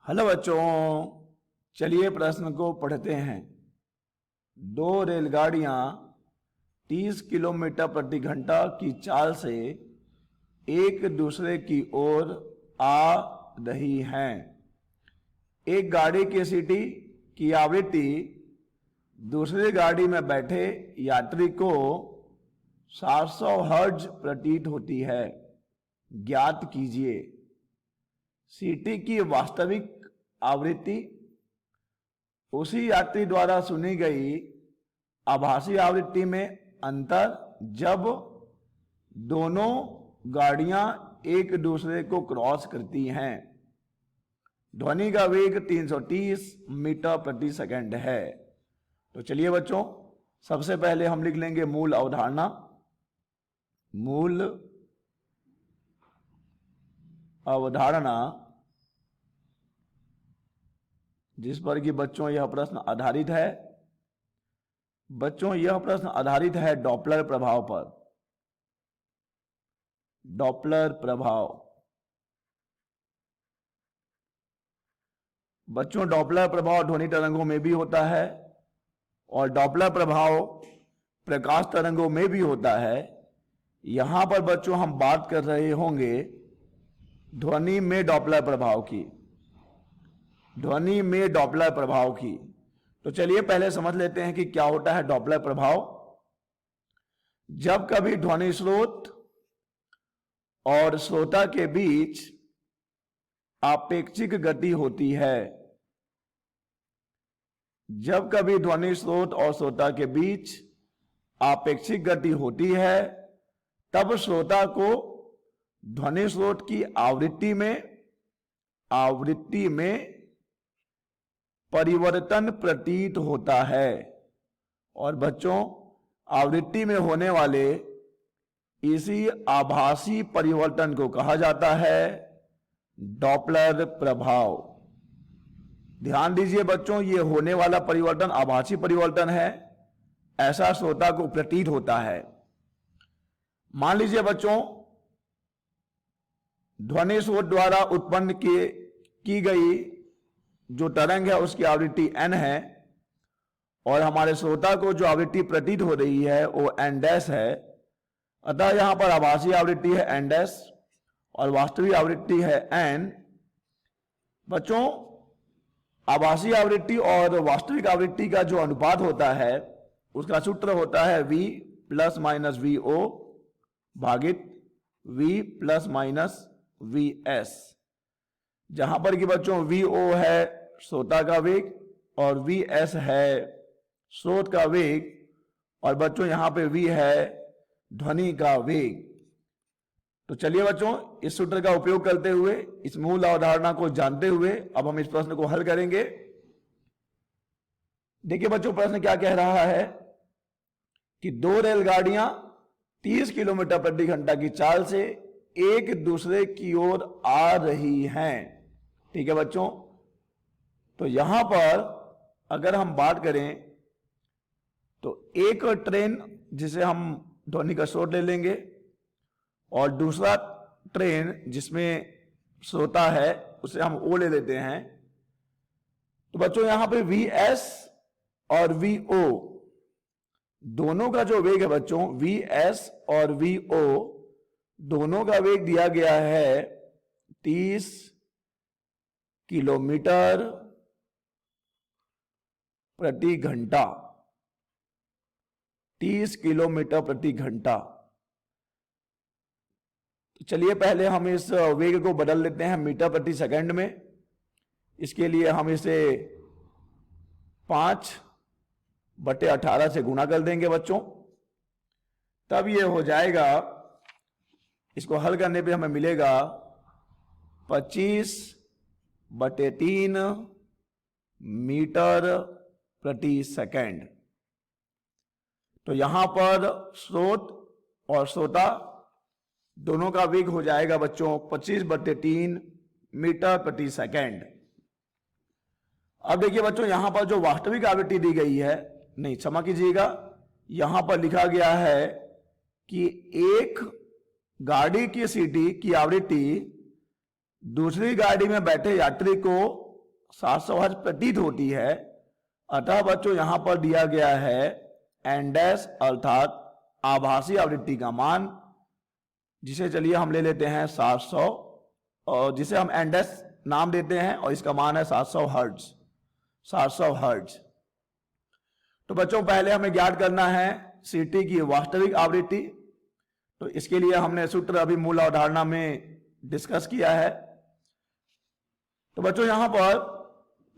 Hello बच्चों, चलिए प्रश्न को पढ़ते हैं। दो रेलगाड़ियां 30 किलोमीटर प्रति घंटा की चाल से एक दूसरे की ओर आ रही हैं। एक गाड़ी की सीटी की आवृत्ति दूसरी गाड़ी में बैठे यात्री को 700 हर्ट्ज प्रतीत होती है। ज्ञात कीजिए सीटी की वास्तविक आवृत्ति, उसी यात्री द्वारा सुनी गई आभासी आवृत्ति में अंतर जब दोनों गाड़ियां एक दूसरे को क्रॉस करती हैं। ध्वनि का वेग 330 मीटर प्रति सेकंड है। तो चलिए बच्चों, सबसे पहले हम लिख लेंगे मूल अवधारणा। मूल अवधारणा जिस पर कि बच्चों यह प्रश्न आधारित है। बच्चों यह प्रश्न आधारित है डॉपलर प्रभाव पर। डॉपलर प्रभाव। बच्चों डॉपलर प्रभाव ध्वनि तरंगों में भी होता है और डॉपलर प्रभाव प्रकाश तरंगों में भी होता है। यहां पर बच्चों हम बात कर रहे होंगे ध्वनि में डॉपलर प्रभाव की। ध्वनि में डॉपलर प्रभाव की। तो चलिए पहले समझ लेते हैं कि क्या होता है डॉपलर प्रभाव। जब कभी ध्वनि स्रोत और श्रोता के बीच आपेक्षिक गति होती है, जब कभी ध्वनि स्रोत और श्रोता के बीच आपेक्षिक गति होती है, तब श्रोता को ध्वनि स्रोत की आवृत्ति में परिवर्तन प्रतीत होता है। और बच्चों आवृत्ति में होने वाले इसी आभासी परिवर्तन को कहा जाता है डॉपलर प्रभाव। ध्यान दीजिए बच्चों, ये होने वाला परिवर्तन आभासी परिवर्तन है, ऐसा श्रोता को प्रतीत होता है। मान लीजिए बच्चों ध्वनि स्रोत द्वारा उत्पन्न की गई जो तरंग है उसकी आवृत्ति n है और हमारे श्रोता को जो आवृत्ति प्रतीत हो रही है वो n डैश है। अतः यहां पर आभासी आवृत्ति है n डैश और वास्तविक आवृत्ति है n। बच्चों आभासी आवृत्ति और वास्तविक आवृत्ति का जो अनुपात होता है उसका सूत्र होता है v प्लस माइनस vo भागित v प्लस माइनस vs, जहां पर कि बच्चों vo है श्रोता का वेग और vs है स्रोत का वेग और बच्चों यहां पे v है ध्वनि का वेग। तो चलिए बच्चों इस सूत्र का उपयोग करते हुए, इस मूल अवधारणा को जानते हुए अब हम इस प्रश्न को हल करेंगे। देखिए बच्चों प्रश्न क्या कह रहा है कि दो रेलगाड़ियां 30 किलोमीटर प्रति घंटा की चाल से एक दूसरे की ओर आ रही हैं। ठीक है बच्चों, तो यहां पर अगर हम बात करें तो एक ट्रेन जिसे हम ध्वनि का स्रोत ले लेंगे और दूसरा ट्रेन जिसमें श्रोता है उसे हम ओ ले लेते हैं। तो बच्चों यहां पे Vs और Vo दोनों का जो वेग है बच्चों, Vs और Vo दोनों का वेग दिया गया है 30 किलोमीटर प्रति घंटा। 30 किलोमीटर प्रति घंटा। तो चलिए पहले हम इस वेग को बदल लेते हैं मीटर प्रति सेकंड में। इसके लिए हम इसे 5/18 से गुणा कर देंगे बच्चों, तब ये हो जाएगा। इसको हल करने पे हमें मिलेगा 25/3 मीटर प्रति सेकंड। तो यहां पर स्रोत और श्रोता दोनों का वेग हो जाएगा बच्चों 25/3 मीटर प्रति सेकंड। अब देखिए बच्चों यहां पर जो वास्तविक आवृत्ति दी गई है, नहीं क्षमा कीजिएगा, यहां पर लिखा गया है कि एक गाड़ी की सीटी की आवृत्ति दूसरी गाड़ी में बैठे यात्री को 700 हर्ट्ज प्रतीत होती है, अतः बच्चों यहां पर दिया गया है एन डैश अर्थात आभासी आवृत्ति का मान, जिसे चलिए हम ले लेते हैं 700 और जिसे हम एन डैश नाम देते हैं और इसका मान है 700 हर्ट्ज। 700 हर्ट्ज। तो बच्चों पहले हमें ज्ञात करना है सीटी की वास्तविक आवृत्ति। तो इसके लिए हमने सूत्र अभी मूल अवधारणा में डिस्कस किया है। तो बच्चों यहां पर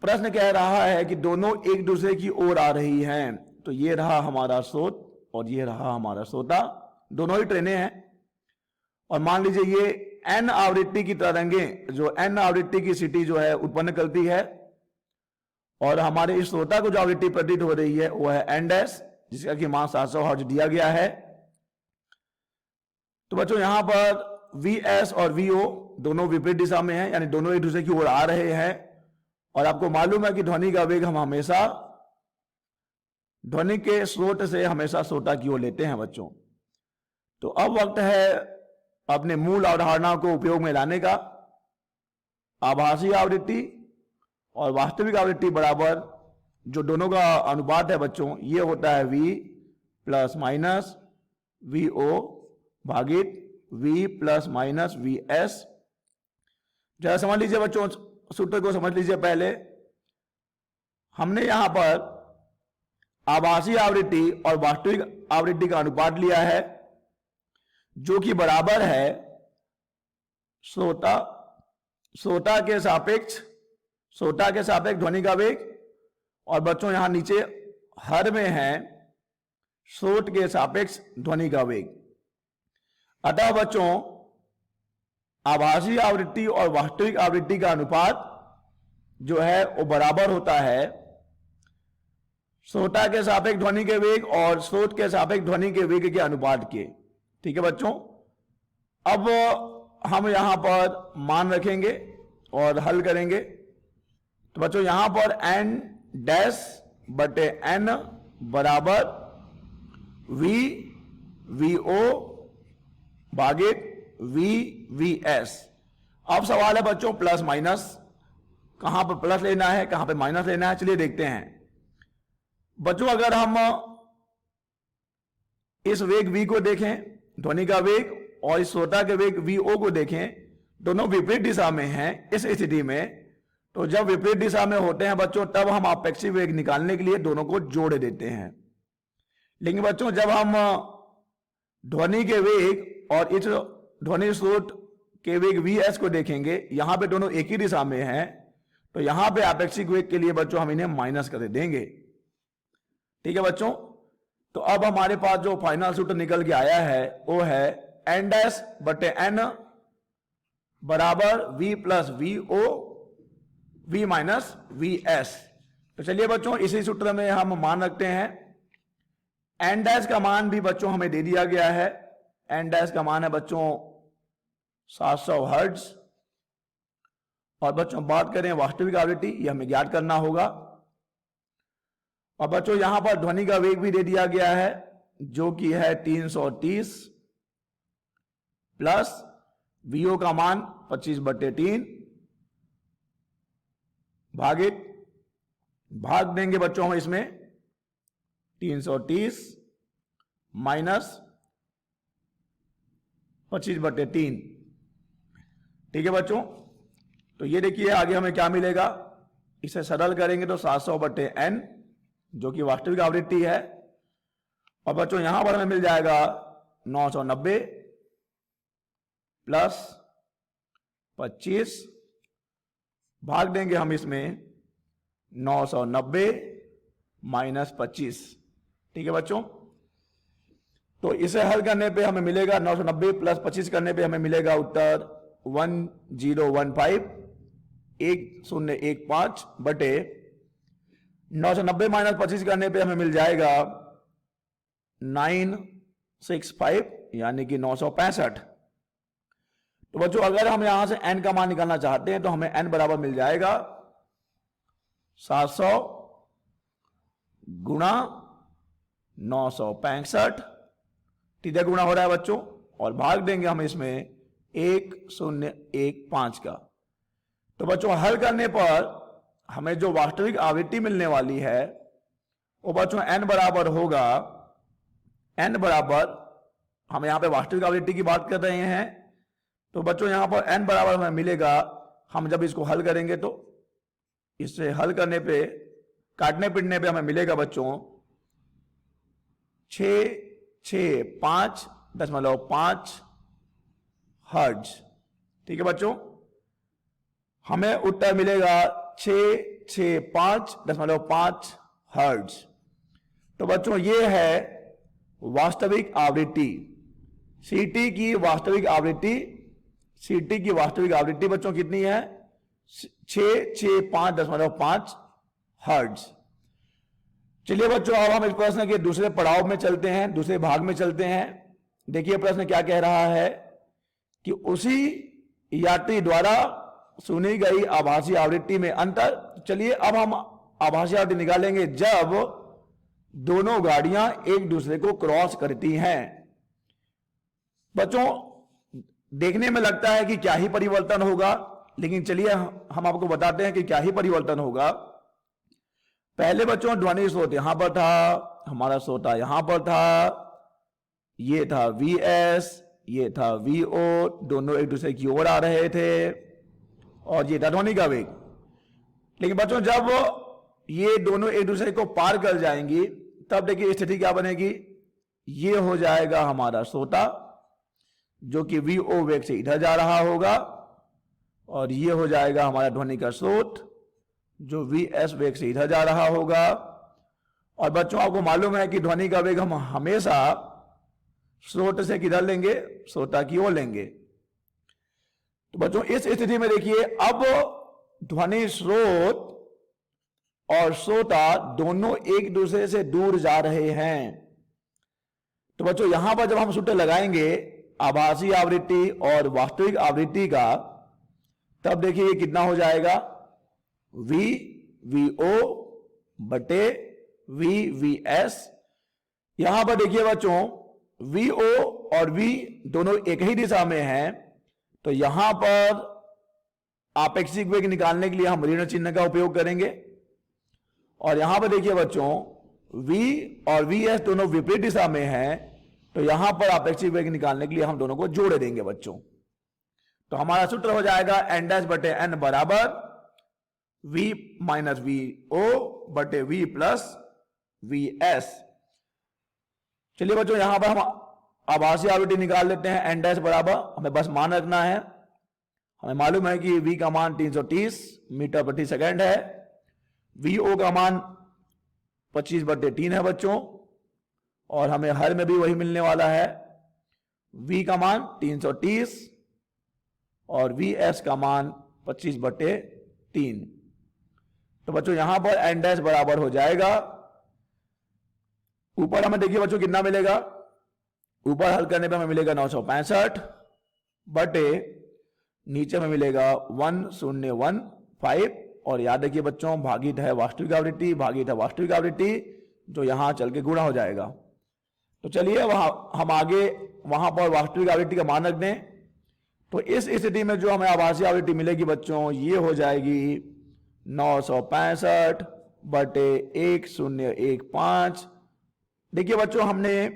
प्रश्न कह रहा है कि दोनों एक दूसरे की ओर आ रही हैं। तो ये रहा हमारा स्रोत और ये रहा हमारा श्रोता, दोनों ही ट्रेनें हैं। और मान लीजिए ये एन आवृत्ति की तरंगें, जो एन आवृत्ति की सीटी जो है उत्पन्न करती है, और हमारे इस श्रोता को जो आवृत्ति प्रतीत हो रही है वो है एन डैश, जिसका कि मान 700 हर्ट्ज दिया गया है। तो बच्चों यहां पर Vs और Vo दोनों विपरीत दिशा में हैं, यानी दोनों एक दूसरे की ओर आ रहे हैं। और आपको मालूम है कि ध्वनि का वेग हम हमेशा ध्वनि के स्रोत से हमेशा श्रोता की ओर लेते हैं बच्चों। तो अब वक्त है अपने मूल अवधारणा को उपयोग में लाने का। आभासी आवृत्ति और वास्तविक आवृत्ति बराबर जो दोनों का अनुपात है बच्चों, ये होता है V प्लस माइनस Vo भागित V प्लस माइनस Vs। जरा समझ लीजिए बच्चों, सूत्र को समझ लीजिए। पहले हमने यहां पर आभासी आवृत्ति और वास्तविक आवृत्ति का अनुपात लिया है, जो कि बराबर है श्रोता के सापेक्ष ध्वनि का वेग, और बच्चों यहां नीचे हर में है स्रोत के सापेक्ष ध्वनि का वेग। अतः बच्चों आभासी आवृत्ति और वास्तविक आवृत्ति का अनुपात जो है वो बराबर होता है श्रोता के सापेक्ष ध्वनि के वेग और स्रोत के सापेक्ष ध्वनि के वेग के अनुपात के। ठीक है बच्चों, अब हम यहां पर मान रखेंगे और हल करेंगे। तो बच्चों यहां पर एन डैश बटे एन बराबर Vo भागित Vs। अब सवाल है बच्चों प्लस माइनस, कहां पर प्लस लेना है कहां पर माइनस लेना है, चलिए देखते हैं बच्चों। अगर हम इस वेग V को देखें, ध्वनि का वेग, और इस श्रोता के वेग Vo को देखें, दोनों विपरीत दिशा में हैं। इस स्थिति में तो जब विपरीत दिशा में होते हैं बच्चों, तब हम आपेक्षिक वेग निकालने के लिए दोनों को जोड़ देते हैं। लेकिन बच्चों जब हम ध्वनि के वेग और इस ध्वनि स्रोत के वेग Vs को देखेंगे, यहां पे दोनों एक ही दिशा में हैं, तो यहां पे आपेक्षिक वेग के लिए बच्चों हम इन्हें माइनस कर देंगे। ठीक है बच्चों, तो अब हमारे पास जो फाइनल सूत्र निकल के आया है वो है एन डैश बटे एन बराबर V plus Vo V minus Vs। तो चलिए बच्चों इसी सूत्र में हम मान रखते हैं। एन डैश का मान भी बच्चों हमें दे दिया गया है। एन डैश का मान है बच्चों 700 हर्ट्ज। और बच्चों बात करें वास्तविक आवृत्ति, यह हमें ज्ञात करना होगा। और बच्चों यहां पर ध्वनि का वेग भी दे दिया गया है, जो कि है 330 प्लस Vo का मान 25/3 भाग देंगे बच्चों हम इसमें 330 माइनस 25/3। ठीक है बच्चों, तो ये देखिए आगे हमें क्या मिलेगा। इसे सरल करेंगे तो 700/n जो कि वास्तविक आवृत्ति है, और बच्चों यहां पर हमें मिल जाएगा 990 प्लस 25, भाग देंगे हम इसमें 990 माइनस 25। ठीक है बच्चों, तो इसे हल करने पे हमें मिलेगा 990 प्लस 25 करने पे हमें मिलेगा उत्तर 1015 बटे 990 माइनस 25 करने पे हमें मिल जाएगा 965 यानी कि 965। तो बच्चों अगर हम यहां से n का मान निकालना चाहते हैं तो हमें n बराबर मिल जाएगा 700 गुणा 965, ठीक है, गुणा हो रहा है बच्चों, और भाग देंगे हम इसमें 1015 का। तो बच्चों हल करने पर हमें जो वास्तविक आवृत्ति मिलने वाली है वो बच्चों n बराबर होगा, n बराबर, हम यहां पे वास्तविक आवृत्ति की बात कर रहे हैं, तो बच्चों यहां पर n बराबर हमें मिलेगा, हम जब इसको हल करेंगे तो इससे हल करने पे, काटने पीटने पे हमें मिलेगा बच्चों 665.5 हर्ट्ज। ठीक है बच्चों, हमें उत्तर मिलेगा 665.5 हर्ट्ज। तो बच्चों ये है वास्तविक आवृत्ति, सीटी की वास्तविक आवृत्ति, सीटी की वास्तविक आवृत्ति बच्चों कितनी है? 665.5 हर्ट्ज। चलिए बच्चों अब हम इस प्रश्न के दूसरे पड़ाव में चलते हैं, दूसरे भाग में चलते हैं। देखिए प्रश्न क्या कह रहा है कि उसी यात्री द्वारा सुनी गई आभासी आवृत्ति में अंतर। चलिए अब हम आभासी आवृत्ति निकालेंगे जब दोनों गाड़ियां एक दूसरे को क्रॉस करती हैं। बच्चों देखने में लगता है कि क्या ही परिवर्तन होगा, लेकिन चलिए हम आपको बताते हैं कि क्या ही परिवर्तन होगा। पहले बच्चों ध्वनि स्रोत यहां पर था, हमारा श्रोता यहां पर था, ये था VS, ये था VO, दोनों एक दूसरे की ओर आ रहे थे, और ये था ध्वनि का वेग। लेकिन बच्चों जब ये दोनों एक दूसरे को पार कर जाएंगी तब देखिए स्थिति क्या बनेगी। ये हो जाएगा हमारा श्रोता जो कि VO वेग से इधर जा रहा होगा, और ये हो जाएगा हमारा ध्वनि का स्रोत जो VS वेग से इधर जा रहा होगा। और बच्चों आपको मालूम है कि ध्वनि का वेग हम हमेशा स्रोत से किधर लेंगे? श्रोता की ओर लेंगे। तो बच्चों इस स्थिति में देखिए अब ध्वनि स्रोत और श्रोता दोनों एक दूसरे से दूर जा रहे हैं। तो बच्चों यहां पर जब हम सूत्र लगाएंगे आभासी आवृत्ति और वास्तविक आवृत्ति का, तब देखिए ये कितना हो जाएगा? VO बटे VS। यहां पर देखिए बच्चों VO और V दोनों एक ही दिशा में हैं, तो यहां पर आपेक्षिक वेग निकालने के लिए हम ऋण चिन्ह का उपयोग करेंगे। और यहां पर देखिए बच्चों V और VS दोनों विपरीत दिशा में हैं, तो यहां पर आपेक्षिक वेग निकालने के लिए हम दोनों को जोड़ देंगे बच्चों। तो हमारा सूत्र हो जाएगा n' बटे n बराबर V माइनस VO बटे V प्लस VS। चलिए बच्चों यहां पर हम आभासी आवृत्ति निकाल लेते हैं। n' बराबर, हमें बस मान रखना है, हमें मालूम है कि V का मान 330 मीटर प्रति सेकंड है, VO का मान 25/3 है बच्चों, और हमें हर में भी वही मिलने वाला है। V का मान 330 और VS का मान 25/3। तो बच्चों यहां पर n' बराबर हो जाएगा, ऊपर हमें देखिए बच्चों कितना मिलेगा, ऊपर हल करने पे हमें मिलेगा 965 बटे नीचे में मिलेगा 1015। और याद रखिए बच्चों भागित है वास्तविक आवृत्ति, भागित है वास्तविक आवृत्ति, जो यहां चल के गुणा हो जाएगा। तो चलिए हम आगे वहां पर वास्तविक आवृत्ति का मान रख दें। तो इस स्थिति में जो हमें आभासी आवृत्ति मिलेगी बच्चों, ये हो जाएगी 965 बटे 1015। देखिए बच्चों हमने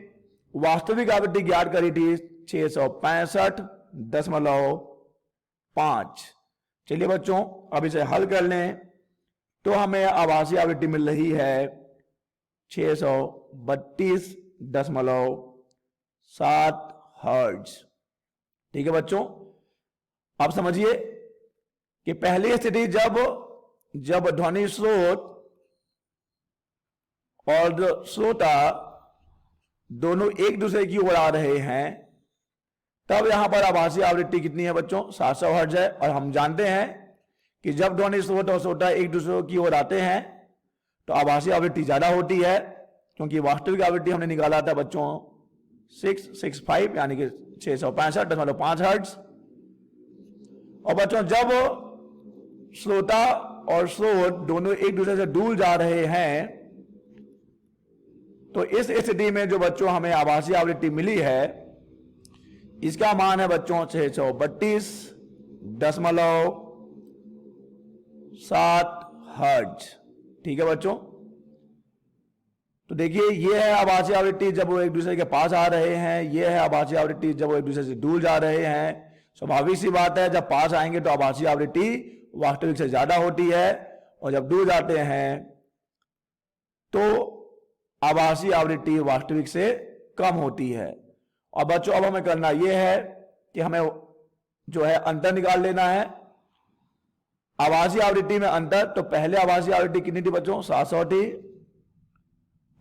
वास्तविक आवृत्ति ज्ञात करी थी 665.5। चलिए बच्चों अब इसे हल कर लें तो हमें आभासी आवृत्ति मिल रही है 632.7 हर्ट्ज। ठीक है बच्चों, अब समझिए कि पहली स्थिति जब ध्वनि स्रोत और श्रोता दोनों एक दूसरे की ओर आ रहे हैं, तब यहां पर आभासी आवृत्ति कितनी है बच्चों? 700 हर्ट्ज है। और हम जानते हैं कि जब ध्वनि स्रोत और श्रोता एक दूसरे की ओर आते हैं तो आभासी आवृत्ति ज्यादा होती है, क्योंकि वास्तविक आवृत्ति हमने निकाला था बच्चों 665 यानी कि 665.5 हर्ट्ज। और बच्चों जब श्रोता और स्रोत दोनों एक दूसरे से दूर जा रहे हैं, तो इस स्थिति में जो बच्चों हमें आभासी आवृत्ति मिली है, इसका मान है बच्चों 632.7 हर्ट्ज। ठीक है बच्चों, तो देखिए ये है आभासी आवृत्ति जब वो एक दूसरे के पास आ रहे हैं, ये है आभासी आवृत्ति जब वो एक दूसरे से दूर जा रहे हैं। स्वाभाविक सी बात है, जब पास आएंगे तो आभासी आवृत्ति वास्तविक से ज्यादा होती है, और जब दूर जाते हैं तो आभासी आवृत्ति वास्तविक से कम होती है। और बच्चों अब हमें करना यह है कि हमें जो है अंतर निकाल लेना है। आभासी आवृत्ति में अंतर, तो पहले आभासी आवृत्ति कितनी थी बच्चों? 700 थी,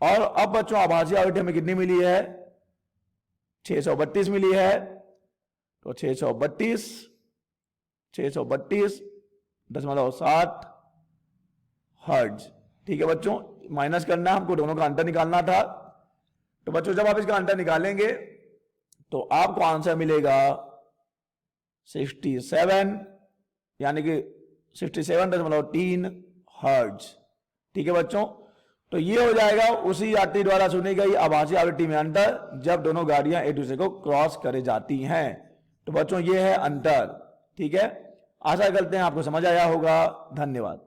और अब बच्चों आभासी आवृत्ति हमें कितनी मिली है? 632 मिली है। तो 632.7 हर्ट्ज। ठीक है बच्चों, माइनस करना है हमको, दोनों का अंतर निकालना था। तो बच्चों जब आप इसका अंतर निकालेंगे तो आपको आंसर मिलेगा 67, यानी कि 67.3 हर्ट्ज। ठीक है बच्चों, तो ये हो जाएगा उसी यात्री द्वारा सुनी गई आभासी आवृत्ति में अंतर जब दोनों गाड़ियां एक दूसरे को क्रॉस करे जाती हैं। तो बच्चों ये है अंतर। ठीक है, आशा करते हैं आपको समझ आया होगा। धन्यवाद।